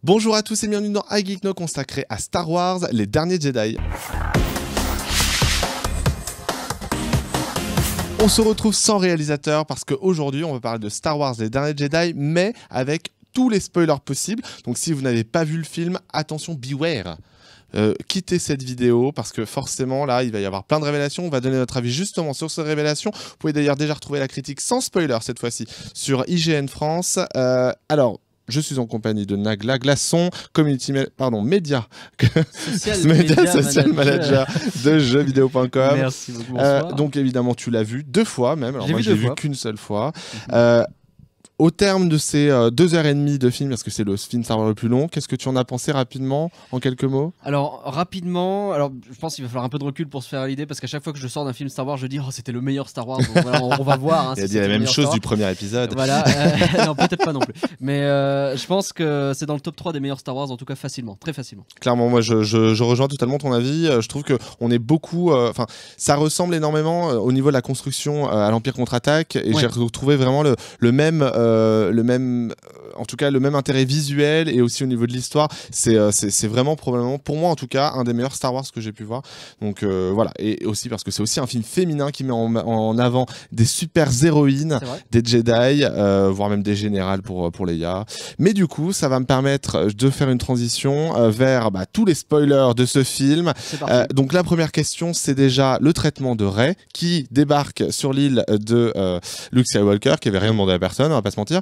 Bonjour à tous et bienvenue dans iGeekNo consacré à Star Wars, les derniers Jedi. On se retrouve sans réalisateur parce qu'aujourd'hui on va parler de Star Wars, les derniers Jedi, mais avec tous les spoilers possibles. Donc si vous n'avez pas vu le film, attention, beware. Quittez cette vidéo parce que forcément là il va y avoir plein de révélations. On va donner notre avis justement sur ces révélations. Vous pouvez d'ailleurs déjà retrouver la critique sans spoiler cette fois-ci sur IGN France. Alors je suis en compagnie de Nagla Glaçon, média social manager de jeuxvideo.com. Merci beaucoup. Bonsoir. Donc évidemment tu l'as vu 2 fois même. Alors moi j'ai vu qu'une seule fois. Au terme de ces 2h30 de film, parce que c'est le film Star Wars le plus long, qu'est-ce que tu en as pensé rapidement, en quelques mots? Alors, rapidement, je pense qu'il va falloir un peu de recul pour se faire à l'idée, parce qu'à chaque fois que je sors d'un film Star Wars, je dis « Oh, c'était le meilleur Star Wars ». Donc voilà, on va voir. Hein, il a dit la même chose du premier épisode. Voilà, non, peut-être pas non plus. Mais je pense que c'est dans le top 3 des meilleurs Star Wars, en tout cas facilement, très facilement. Clairement, moi je rejoins totalement ton avis. Je trouve qu'on est beaucoup... ça ressemble énormément au niveau de la construction à l'Empire contre-attaque, et j'ai retrouvé vraiment le même intérêt visuel et aussi au niveau de l'histoire. C'est vraiment probablement, pour moi en tout cas, un des meilleurs Star Wars que j'ai pu voir. Donc voilà, et aussi parce que c'est aussi un film féminin qui met en avant des super héroïnes, des Jedi, voire même des générales pour Leia. Mais du coup, ça va me permettre de faire une transition vers tous les spoilers de ce film. Donc la première question, c'est déjà le traitement de Rey, qui débarque sur l'île de Luke Skywalker, qui avait rien demandé à personne, on va pas se mentir.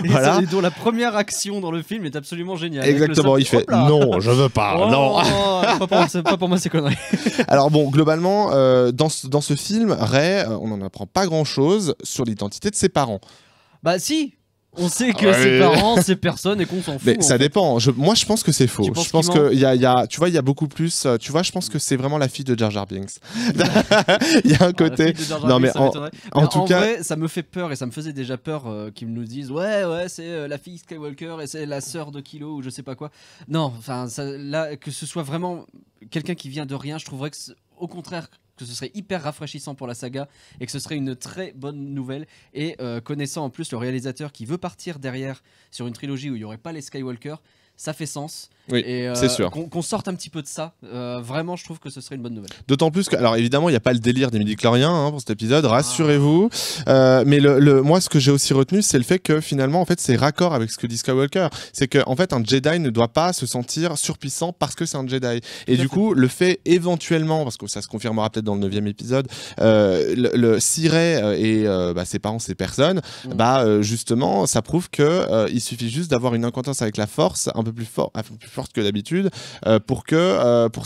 Voilà. Dont la première action dans le film est absolument géniale. Exactement, il fait non, je veux pas, non. Pas pour moi ces conneries. Alors bon, globalement, dans ce film, Rey, on n'en apprend pas grand-chose sur l'identité de ses parents. Bah si. On sait que ses parents, c'est personne et qu'on s'en fout. Mais ça dépend. Moi, je pense que c'est faux. Je pense que tu vois, il y a beaucoup plus. Tu vois, je pense que c'est vraiment la fille de Jar Jar Binks. Il y a un côté. Non, mais en tout cas, vrai, ça me fait peur et ça me faisait déjà peur qu'ils nous disent ouais, c'est la fille Skywalker et c'est la sœur de Kylo ou je sais pas quoi. Non, enfin, là, que ce soit vraiment quelqu'un qui vient de rien, je trouverais que au contraire. Que ce serait hyper rafraîchissant pour la saga et que ce serait une très bonne nouvelle. Et connaissant en plus le réalisateur qui veut partir derrière sur une trilogie où il n'y aurait pas les Skywalker, ça fait sens. Oui, c'est sûr. Qu'on sorte un petit peu de ça, vraiment je trouve que ce serait une bonne nouvelle. D'autant plus que, alors évidemment il n'y a pas le délire des midi-chloriens pour cet épisode, rassurez-vous. Mais moi ce que j'ai aussi retenu, c'est le fait que finalement en fait c'est raccord avec ce que dit Skywalker. C'est que en fait un Jedi ne doit pas se sentir surpuissant parce que c'est un Jedi. Et du coup le fait éventuellement, parce que ça se confirmera peut-être dans le 9e épisode, si Rey et ses parents c'est personne, justement ça prouve que il suffit juste d'avoir une incohérence avec la Force un peu plus forte que d'habitude pour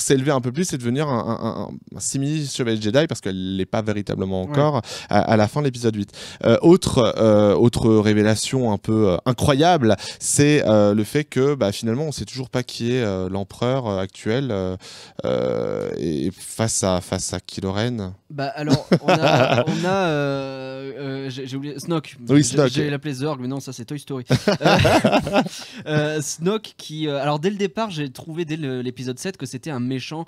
s'élever un peu plus et devenir un simili chevalier Jedi, parce qu'elle n'est pas véritablement encore à la fin de l'épisode 8. Autre révélation un peu incroyable, c'est le fait que finalement on ne sait toujours pas qui est l'empereur actuel et face à Kylo Ren. Alors on a j'ai oublié Snoke. Oui, Snoke. J'ai l'appelé Zorg, mais non, ça c'est Toy Story. Snoke qui alors dès le départ, j'ai trouvé dès l'épisode 7 que c'était un méchant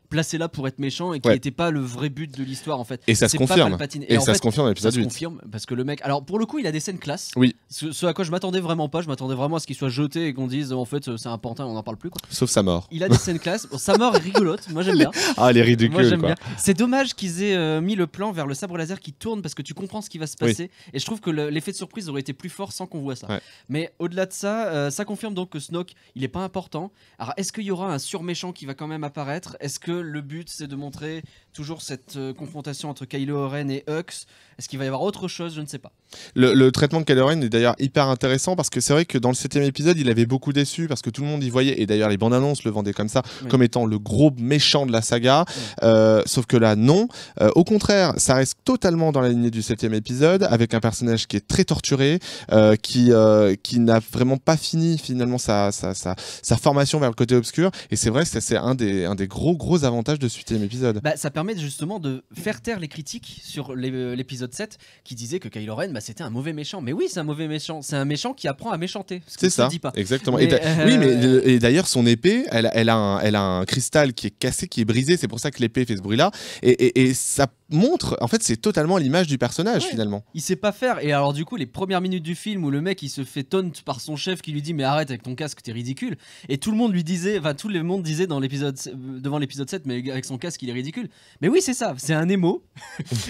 placé là pour être méchant et qui n'était pas le vrai but de l'histoire en fait. Et ça se confirme. Et ça se confirme dans l'épisode 8. Ça se confirme parce que le mec, alors pour le coup il a des scènes classe. Oui. Ce à quoi je m'attendais vraiment pas, je m'attendais vraiment à ce qu'il soit jeté et qu'on dise en fait c'est un pantin, on n'en parle plus quoi. Sauf sa mort. Il a des scènes classe. Bon, sa mort est rigolote, moi j'aime bien. Ah, elle est ridicule. Moi j'aime bien. C'est dommage qu'ils aient mis le plan vers le sabre laser qui tourne parce que tu comprends ce qui va se passer et je trouve que l'effet de surprise aurait été plus fort sans qu'on voit ça. Mais au-delà de ça, ça confirme donc que Snoke il est pas important. Alors est-ce qu'il y aura un surméchant qui va quand même apparaître? Est-ce que le but c'est de montrer toujours cette confrontation entre Kylo Ren et Hux? Est-ce qu'il va y avoir autre chose? Je ne sais pas. Le traitement de Kylo Ren est d'ailleurs hyper intéressant parce que c'est vrai que dans le 7e épisode il avait beaucoup déçu parce que tout le monde y voyait, et d'ailleurs les bandes annonces le vendaient comme ça, comme étant le gros méchant de la saga, sauf que là non, au contraire ça reste totalement dans la lignée du 7e épisode avec un personnage qui est très torturé, qui n'a vraiment pas fini finalement sa formation vers le côté obscur, et c'est vrai que c'est un des gros avantages de ce 8e épisode. Ça permet justement de faire taire les critiques sur l'épisode 7 qui disaient que Kylo Ren c'était un mauvais méchant. Mais oui, c'est un mauvais méchant, c'est un méchant qui apprend à méchanter. C'est ça, dit pas. Exactement. Mais oui, mais d'ailleurs son épée, elle a un cristal qui est cassé, qui est brisé, c'est pour ça que l'épée fait ce bruit là, et ça montre, en fait, c'est totalement l'image du personnage finalement. Il sait pas faire. Et alors, du coup, les premières minutes du film où le mec il se fait taunt par son chef qui lui dit mais arrête avec ton casque, t'es ridicule. Et tout le monde lui disait, enfin, tout le monde disait dans l'épisode, devant l'épisode 7, mais avec son casque il est ridicule. Mais oui, c'est ça, c'est un émo.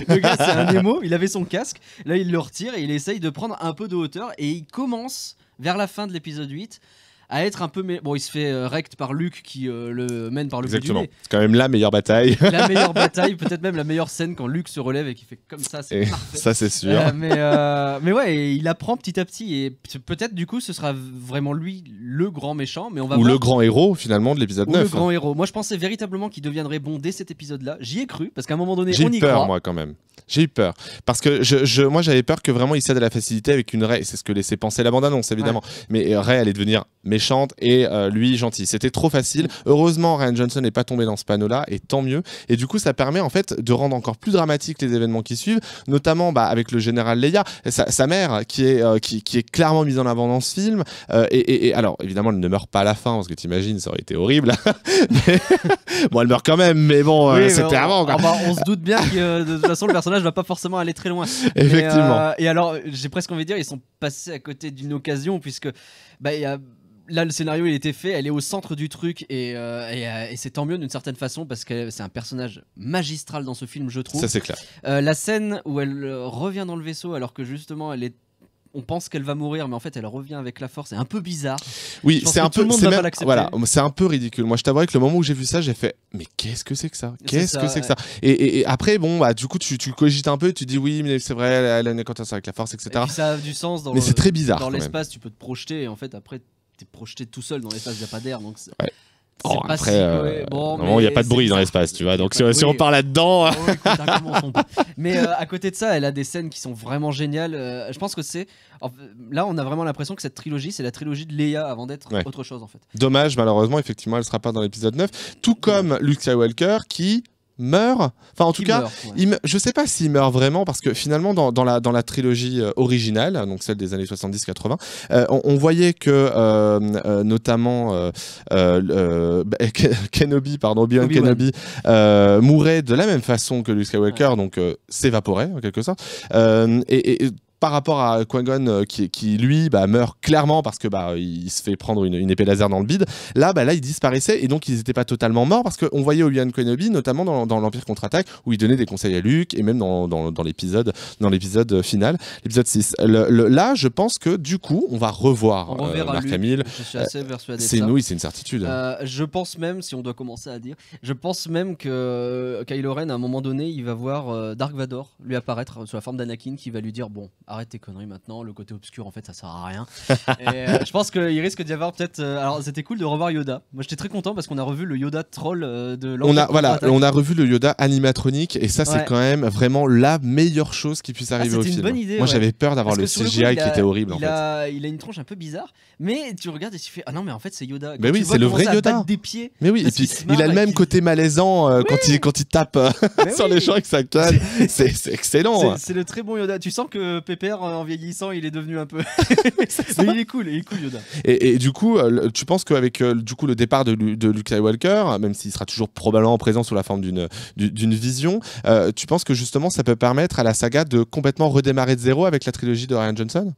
Le gars, c'est un émo, il avait son casque. Là, il le retire et il essaye de prendre un peu de hauteur. Et il commence vers la fin de l'épisode 8 à être un peu. Bon, il se fait rect par Luke qui le mène par le bout du nez. C'est quand même la meilleure bataille. La meilleure bataille, peut-être même la meilleure scène quand Luke se relève et qu'il fait comme ça, c'est parfait. Ça, c'est sûr. Mais ouais, il apprend petit à petit et peut-être du coup ce sera vraiment lui le grand méchant. Mais on va Ou voir. le grand héros finalement de l'épisode 9. Le grand héros. Moi je pensais véritablement qu'il deviendrait bon dès cet épisode-là. J'y ai cru parce qu'à un moment donné, J'ai on y eu peur, croit. moi, quand même. J'ai eu peur. Parce que moi, j'avais peur que vraiment il cède à la facilité avec une Rey. C'est ce que laissait penser la bande-annonce, évidemment. Mais Rey allait devenir méchante et lui gentil. C'était trop facile. Heureusement, Rian Johnson n'est pas tombé dans ce panneau-là et tant mieux. Et du coup, ça permet en fait de rendre encore plus dramatique les événements qui suivent, notamment avec le général Leia, sa mère qui est clairement mise en avant dans ce film. Et alors, évidemment, elle ne meurt pas à la fin parce que t'imagines, ça aurait été horrible. Mais... bon, elle meurt quand même, mais bon, Oui, c'était avant. Quoi. On se doute bien que de toute façon le personnage va pas forcément aller très loin. Effectivement. Et alors, j'ai presque envie de dire, ils sont passés à côté d'une occasion puisque là le scénario il était fait, elle est au centre du truc et c'est tant mieux d'une certaine façon parce que c'est un personnage magistral dans ce film, je trouve. Ça c'est clair. La scène où elle revient dans le vaisseau alors que justement on pense qu'elle va mourir, mais en fait, elle revient avec la force. C'est un peu bizarre. Oui, c'est un peu. Voilà, c'est un peu ridicule. Moi, je t'avouerai que le moment où j'ai vu ça, j'ai fait, mais qu'est-ce que c'est que ça ? Qu'est-ce que c'est que ça ? Et après, bon, du coup, tu cogites un peu, tu dis oui, mais c'est vrai, elle a une contact avec la force, etc. Et puis ça a du sens mais c'est très bizarre. Dans l'espace, tu peux te projeter. Et en fait, après, t'es projeté tout seul dans l'espace. Il n'y a pas d'air, donc. Ouais. Oh, après, il n'y a pas de bruit dans l'espace, tu vois. Donc si on part là-dedans. Mais à côté de ça, elle a des scènes qui sont vraiment géniales. Je pense que là, on a vraiment l'impression que cette trilogie, c'est la trilogie de Leia avant d'être autre chose en fait. Dommage, malheureusement, effectivement, elle ne sera pas dans l'épisode 9. Tout comme Luke Skywalker qui meurt, enfin en tout cas, je sais pas s'il meurt vraiment parce que finalement dans la trilogie originale, donc celle des années 70-80, on voyait que notamment Kenobi, Obi-Wan Kenobi mourait de la même façon que Luke Skywalker, donc s'évaporait en quelque sorte, et par rapport à Qui-Gon qui lui meurt clairement parce que il se fait prendre une épée laser dans le bide. Là il disparaissait et donc ils n'étaient pas totalement morts parce qu'on voyait Obi-Wan Kenobi notamment dans l'Empire contre-attaque où il donnait des conseils à Luke et même dans l'épisode final, l'épisode 6. Là je pense que du coup on va revoir Mark Hamill. Je suis assez persuadé de ça. C'est une certitude. Je pense même, si on doit commencer à dire, je pense même que Kylo Ren à un moment donné il va voir Dark Vador lui apparaître sous la forme d'Anakin qui va lui dire bon, arrête tes conneries maintenant, le côté obscur en fait ça sert à rien. Et je pense qu'il risque d'y avoir peut-être. Alors c'était cool de revoir Yoda. Moi j'étais très content parce qu'on a revu le Yoda troll de l'Empire. On a revu le Yoda animatronique et ça c'est quand même vraiment la meilleure chose qui puisse arriver au film. Bonne idée, moi j'avais peur d'avoir le CGI qui était horrible en fait. Il a une tronche un peu bizarre, mais tu regardes et tu fais ah non mais en fait c'est Yoda. Mais oui, c'est le vrai Yoda. Des pieds. Mais oui, et puis il a le même côté malaisant quand il tape sur les gens avec sa canne. C'est excellent. C'est le très bon Yoda. Tu sens que Pépère en vieillissant il est devenu un peu. Mais il est cool Yoda. Et du coup, tu penses qu'avec le départ de Luke Skywalker, même s'il sera toujours probablement présent sous la forme d'une vision, tu penses que justement ça peut permettre à la saga de complètement redémarrer de zéro avec la trilogie de Rian Johnson ?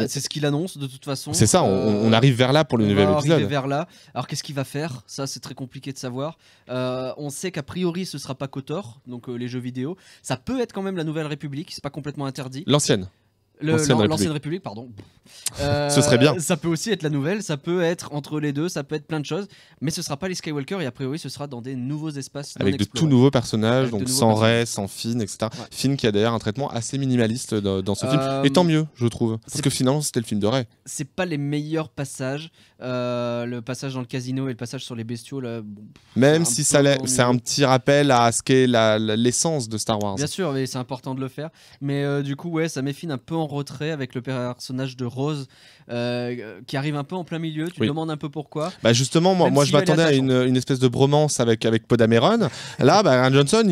C'est ce qu'il annonce de toute façon. C'est ça, on arrive vers là pour le nouvel épisode. Vers là. Alors qu'est-ce qu'il va faire ? Ça c'est très compliqué de savoir. On sait qu'a priori ce sera pas KOTOR, donc les jeux vidéo. Ça peut être quand même la Nouvelle République, c'est pas complètement interdit. L'ancienne République, pardon. Ce serait bien. Ça peut aussi être la nouvelle, ça peut être entre les deux, ça peut être plein de choses, mais ce sera pas les Skywalker et a priori ce sera dans des nouveaux espaces. Avec de tout nouveaux personnages, donc sans Rey, sans Finn, etc. Ouais. Finn qui a d'ailleurs un traitement assez minimaliste dans ce film, et tant mieux, je trouve, parce que finalement c'était le film de Rey. C'est pas les meilleurs passages, le passage dans le casino et le passage sur les bestiaux là. Même si c'est un petit rappel à ce qu'est l'essence de Star Wars. Bien sûr, mais c'est important de le faire. Mais du coup, ça met Finn un peu en retrait avec le personnage de Rose qui arrive un peu en plein milieu. Tu te demandes un peu pourquoi. Justement, moi je m'attendais à une espèce de bromance avec Poe Dameron. Là, Rian Johnson,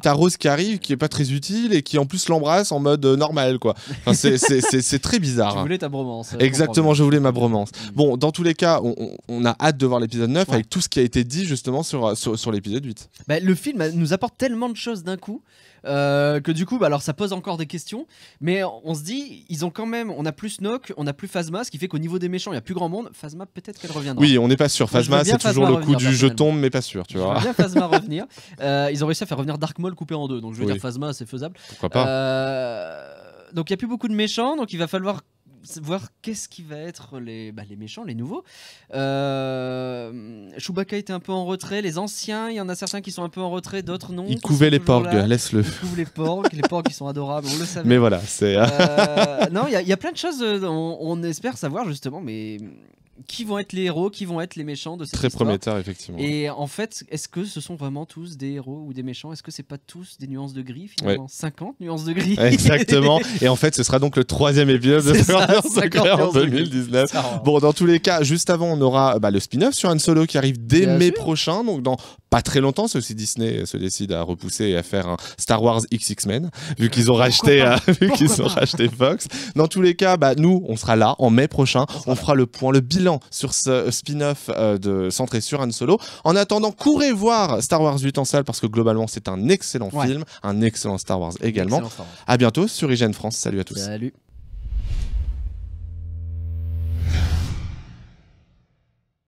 t'as Rose qui arrive, qui est pas très utile et qui en plus l'embrasse en mode normal, quoi. Enfin, c'est très bizarre. Tu voulais ta bromance. Exactement, je voulais ma bromance. Bon, dans tous les cas, on a hâte de voir l'épisode 9 avec tout ce qui a été dit justement sur l'épisode 8. Le film nous apporte tellement de choses d'un coup. Que du coup, bah, alors ça pose encore des questions, mais on se dit, ils ont quand même, on a plus Snoke, on a plus Phasma, ce qui fait qu'au niveau des méchants, il y a plus grand monde. Phasma, peut-être qu'elle reviendra. Oui, on n'est pas sûr. Moi, je veux Phasma, bien c'est toujours Phasma le coup revenir, du je personnellement. tombe, mais pas sûr, tu Je vois. veux bien Phasma revenir. Ils ont réussi à faire revenir Dark Maul coupé en deux, donc je veux Oui. dire Phasma, c'est faisable. Pourquoi pas. Donc il n'y a plus beaucoup de méchants, donc il va falloir voir qu'est-ce qui va être les méchants, les nouveaux. Chewbacca était un peu en retrait, les anciens, il y en a certains qui sont un peu en retrait, d'autres non. Il couvait les porgs, laisse-le. Il couvre les porgs qui sont adorables, on le savait. Mais voilà, c'est. Non, il y a plein de choses, on espère savoir justement, mais qui vont être les héros, qui vont être les méchants de cette Très histoire. prometteur, effectivement. Et en fait, est-ce que ce sont vraiment tous des héros ou des méchants? Est-ce que c'est pas tous des nuances de gris finalement? 50 nuances de gris. Exactement. Et en fait, ce sera donc le 3e épisode de C'est ça, Nuances de 50 Gris en nuances de gris. 2019. Ça, Bon, dans tous les cas, juste avant, on aura le spin-off sur Han Solo qui arrive dès Bien mai sûr. prochain, donc dans pas très longtemps, c'est aussi Disney se décide à repousser et à faire un Star Wars XX-Men, vu qu'ils ont racheté, racheté Fox. Dans tous les cas, nous, on sera là en mai prochain. On fera le point, le bilan sur ce spin-off centré sur Han Solo. En attendant, courez voir Star Wars 8 en salle parce que globalement, c'est un excellent film, un excellent Star Wars également. Excellent Star Wars. À bientôt sur IGN France. Salut à tous. Salut.